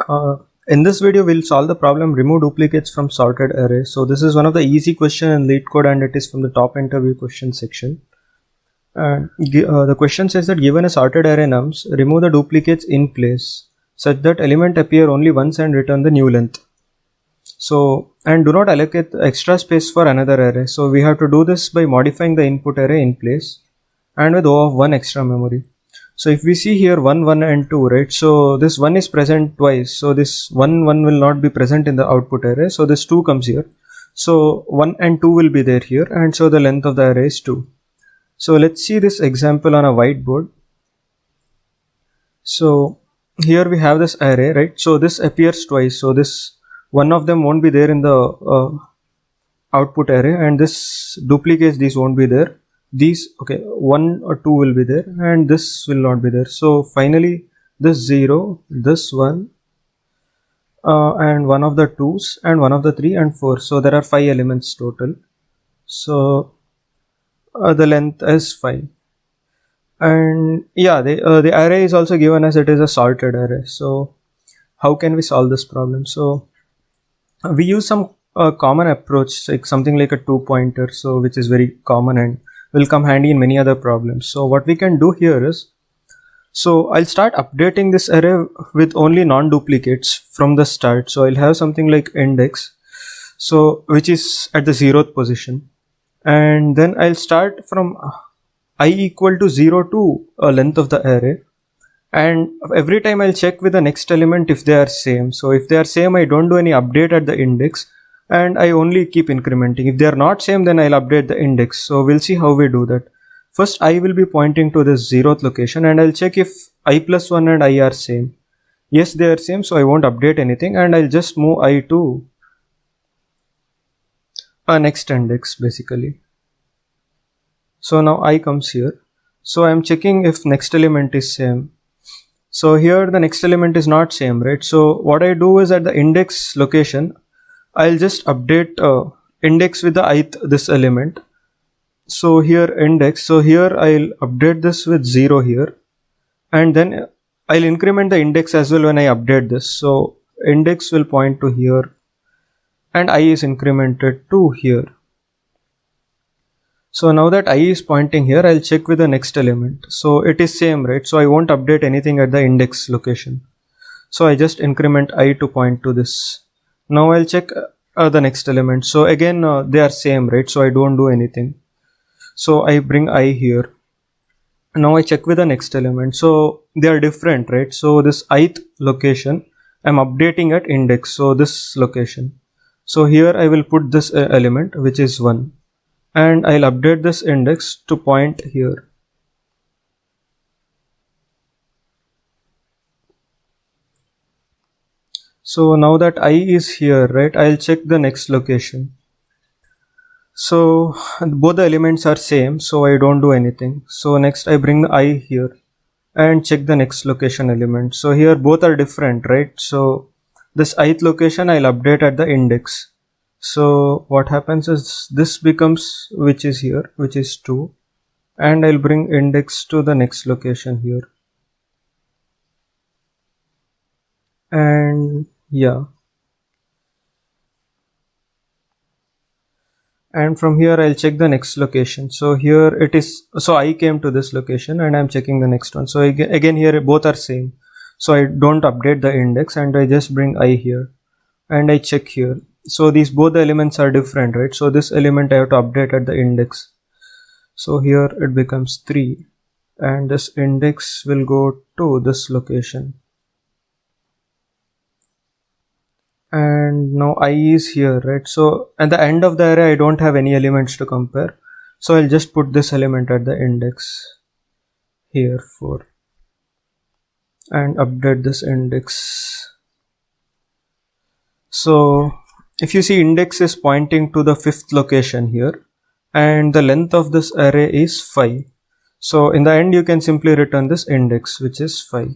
In this video, we'll solve the problem remove duplicates from sorted array. So this is one of the easy question in LeetCode, and it is from the top interview question section. And the question says that given a sorted array nums, remove the duplicates in place such that element appear only once and return the new length. So, and do not allocate extra space for another array. So we have to do this by modifying the input array in place and with O of 1 extra memory. So if we see here 1, 1 and 2, right? So this 1 is present twice. So this 1, 1 will not be present in the output array. So this 2 comes here. So 1 and 2 will be there here. And so the length of the array is 2. So let's see this example on a whiteboard. So here we have this array, right? So this appears twice. So this one of them won't be there in the output array, and this duplicates these won't be there. These, okay, 1 or 2 will be there, and this will not be there. So finally this 0, this 1, and one of the 2's, and one of the 3 and 4. So there are 5 elements total. So the length is 5. And yeah, the array is also given as it is a sorted array. So how can we solve this problem? So we use some common approach, like something like a 2-pointer, so which is very common and will come handy in many other problems. So what we can do here is, so I'll start updating this array with only non-duplicates from the start. So I'll have something like index, so which is at the 0th position, and then I'll start from I equal to 0 to length of the array, and every time I'll check with the next element if they are same. So if they are same, I don't do any update at the index, and I only keep incrementing. If they are not same, then I'll update the index. So we'll see how we do that. First, I will be pointing to this 0th location, and I'll check if I plus 1 and I are same. Yes, they are same, so I won't update anything, and I'll just move I to a next index basically. So now I comes here. So I'm checking if next element is same. So here the next element is not same, right? So what I do is at the index location, I'll just update index with the ith this element. So here index, so here I'll update this with 0 here, and then I'll increment the index as well when I update this. So index will point to here, and I is incremented to here. So now that I is pointing here, I'll check with the next element. So it is same, right? So I won't update anything at the index location. So I just increment I to point to this. Now I'll check the next element. So again, they are same, right? So I don't do anything. So I bring I here. Now I check with the next element. So they are different, right? So this ith location, I'm updating at index. So this location. So here I will put this element, which is 1. And I'll update this index to point here. So now that I is here, right, I'll check the next location. So both the elements are same, so I don't do anything. So next I bring the I here and check the next location element. So here both are different, right? So this ith location I'll update at the index. So what happens is this becomes, which is here, which is 2, and I'll bring index to the next location here. And yeah, and from here I'll check the next location. So here it is, so I came to this location and I'm checking the next one. So again here both are same, so I don't update the index, and I just bring I here and I check here. So these both the elements are different, right? So this element I have to update at the index. So here it becomes 3, and this index will go to this location. And now I is here, right? So at the end of the array, I don't have any elements to compare. So I'll just put this element at the index here 4 and update this index. So if you see, index is pointing to the 5th location here, and the length of this array is 5. So in the end, you can simply return this index, which is 5.